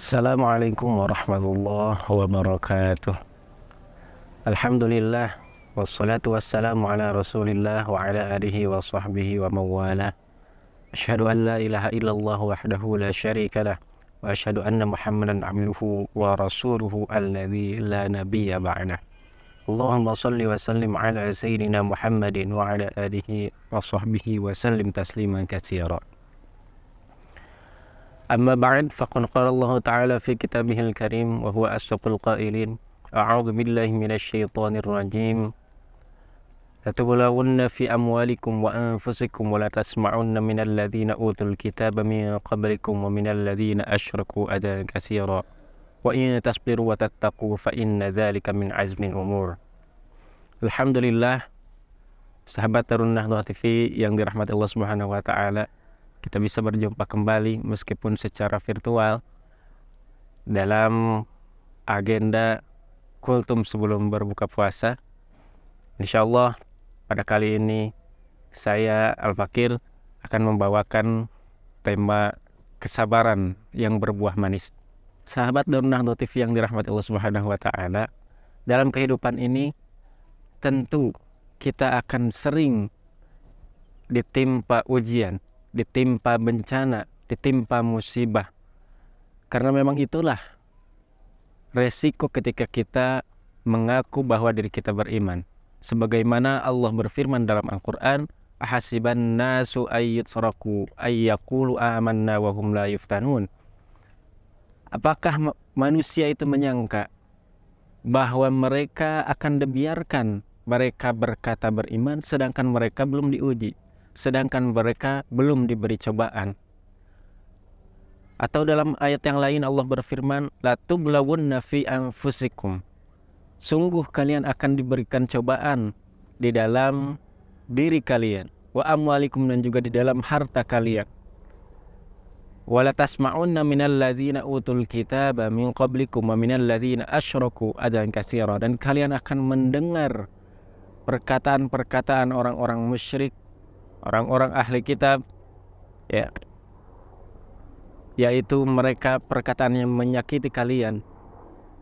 Assalamualaikum warahmatullahi wabarakatuh. Alhamdulillah wassalatu wassalamu ala Rasulillah wa ala alihi wa sahbihi wa mawala. Asyhadu an la ilaha illallah wahdahu la syarika lah wa asyhadu anna Muhammadan abduhu wa rasuluhu alladzi la nabiyya ba'dah. Allahumma salli wa sallim ala sayyidina Muhammadin wa ala alihi wa sahbihi wa sallim tasliman katsira. أما بعد فقد قال الله تعالى في كتابه الكريم وهو أصدق القائلين أعوذ بالله من الشيطان الرجيم لتبلون في أموالكم وأنفسكم ولا تسمعن من الذين أوتوا الكتاب من قبلكم ومن الذين أشركوا أذى كثيرا وإن تصبروا وتتقوا فإن ذلك من عزم الأمور. Alhamdulillah, sahabat Tarun Nahdlatul TV yang dirahmati Allah Subhanahu wa taala, kita bisa berjumpa kembali meskipun secara virtual dalam agenda kultum sebelum berbuka puasa. Insyaallah pada kali ini saya Al-Fakir akan membawakan tema kesabaran yang berbuah manis. Sahabat Darun Nahdlatul TV yang dirahmati Allah Subhanahu wa taala, dalam kehidupan ini tentu kita akan sering ditimpa ujian, ditimpa bencana, ditimpa musibah. Karena memang itulah resiko ketika kita mengaku bahwa diri kita beriman. Sebagaimana Allah berfirman dalam Al-Quran, ahasiban nasu ayyutraku ayyaqulu amanna wa hum la yuftanun. Apakah manusia itu menyangka bahwa mereka akan dibiarkan mereka berkata beriman sedangkan mereka belum diuji, sedangkan mereka belum diberi cobaan? Atau dalam ayat yang lain Allah berfirman, la tublawunna fi anfusikum, sungguh kalian akan diberikan cobaan di dalam diri kalian, wa amwalikum, dan juga di dalam harta kalian. Wala tasma'unna minal ladzina utul kitaba min qablikum wa minal ladzina asyraku adzan katsira, dan kalian akan mendengar perkataan-perkataan orang-orang musyrik, orang-orang ahli kitab, ya, yaitu mereka perkataan yang menyakiti kalian.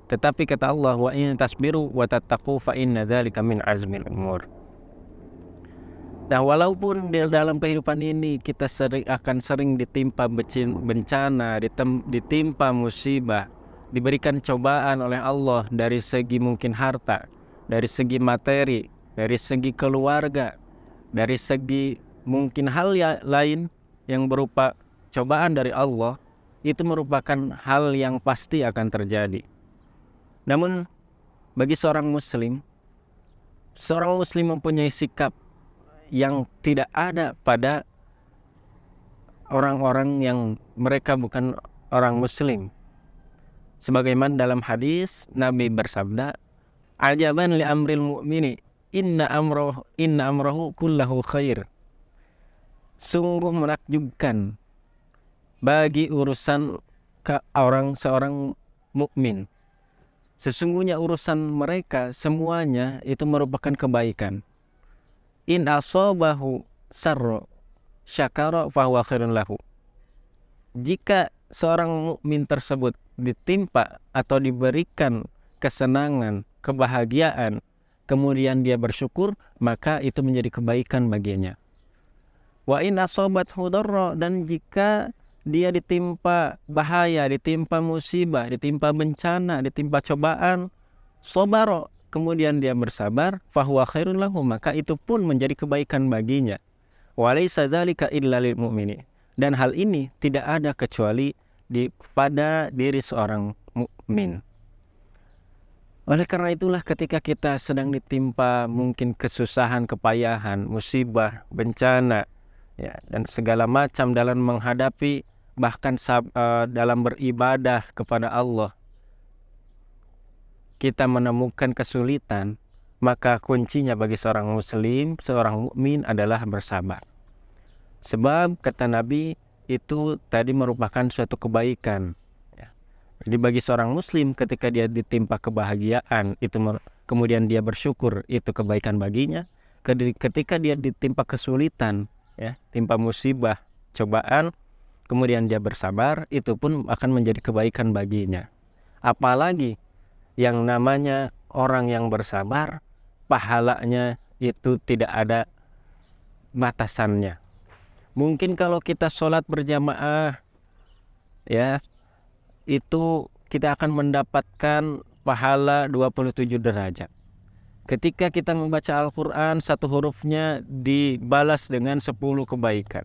Tetapi kata Allah, wa in tasbiru wa tattaqu fa inna dzalika min azmil umur. Nah, walaupun di dalam kehidupan ini kita akan sering ditimpa bencana, ditimpa musibah, diberikan cobaan oleh Allah dari segi mungkin harta, dari segi materi, dari segi keluarga, dari segi mungkin hal lain yang berupa cobaan dari Allah, itu merupakan hal yang pasti akan terjadi. Namun bagi seorang muslim mempunyai sikap yang tidak ada pada orang-orang yang mereka bukan orang muslim. Sebagaimana dalam hadis Nabi bersabda, ajaban li amril mu'mini inna amrahu kullahu khair. Sungguh menakjubkan bagi urusan seorang mukmin, sesungguhnya urusan mereka semuanya itu merupakan kebaikan. In asabahu sarra syakara fahuwa khairun lahu. Jika seorang mukmin tersebut ditimpa atau diberikan kesenangan, kebahagiaan, kemudian dia bersyukur, maka itu menjadi kebaikan baginya. Wa in asabathu darra, dan jika dia ditimpa bahaya, ditimpa musibah, ditimpa bencana, ditimpa cobaan, sabara, kemudian dia bersabar, fahuwa khairun lahu, maka itu pun menjadi kebaikan baginya. Wa laisa dzalika illa lil mu'mini, dan hal ini tidak ada kecuali pada diri seorang mukmin. Oleh karena itulah ketika kita sedang ditimpa mungkin kesusahan, kepayahan, musibah, bencana, ya, dan segala macam dalam menghadapi, bahkan dalam beribadah kepada Allah, kita menemukan kesulitan, maka kuncinya bagi seorang muslim, seorang mukmin adalah bersabar. Sebab kata Nabi, itu tadi merupakan suatu kebaikan. Jadi bagi seorang muslim ketika dia ditimpa kebahagiaan, itu kemudian dia bersyukur, itu kebaikan baginya. Ketika dia ditimpa kesulitan, ya, timpa musibah, cobaan, kemudian dia bersabar, itu pun akan menjadi kebaikan baginya. Apalagi yang namanya orang yang bersabar, pahalanya itu tidak ada batasannya. Mungkin kalau kita sholat berjamaah, ya, itu kita akan mendapatkan pahala 27 derajat. Ketika kita membaca Al-Quran, satu hurufnya dibalas dengan 10 kebaikan.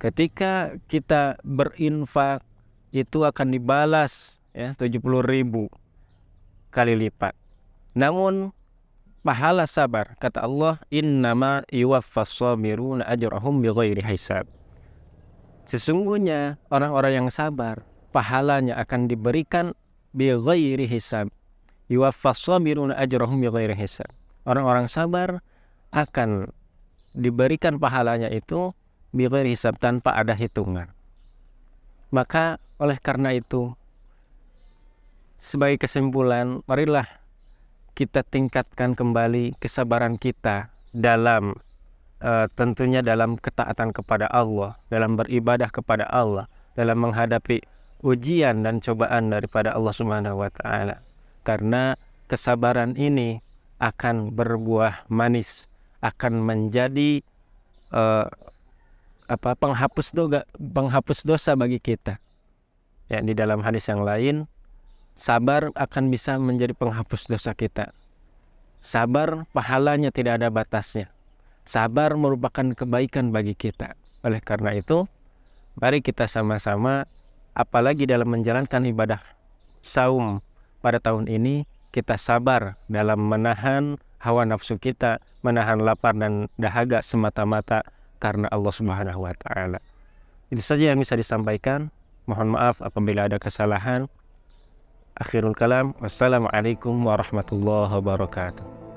Ketika kita berinfak, itu akan dibalas, ya, 70.000 kali lipat. Namun pahala sabar, kata Allah, innama yuwaffas sabiruna ajrahum bighairi hisab. Sesungguhnya orang-orang yang sabar, pahalanya akan diberikan bighairi hisab. Yuwaffas sabiruna ajrahum bighairi hisab. Orang-orang sabar akan diberikan pahalanya itu bighairi hisab, tanpa ada hitungan. Maka oleh karena itu, sebagai kesimpulan, marilah kita tingkatkan kembali kesabaran kita dalam tentunya dalam ketaatan kepada Allah, dalam beribadah kepada Allah, dalam menghadapi ujian dan cobaan daripada Allah Subhanahu wa taala. Karena kesabaran ini akan berbuah manis, akan menjadi penghapus dosa bagi kita. Ya, di dalam hadis yang lain, sabar akan bisa menjadi penghapus dosa kita. Sabar pahalanya tidak ada batasnya. Sabar merupakan kebaikan bagi kita. Oleh karena itu, mari kita sama-sama, apalagi dalam menjalankan ibadah saum pada tahun ini, kita sabar dalam menahan hawa nafsu kita, menahan lapar dan dahaga semata-mata karena Allah Subhanahu wa taala. Itu saja yang bisa disampaikan. Mohon maaf apabila ada kesalahan. Akhirul kalam, wassalamualaikum warahmatullahi wabarakatuh.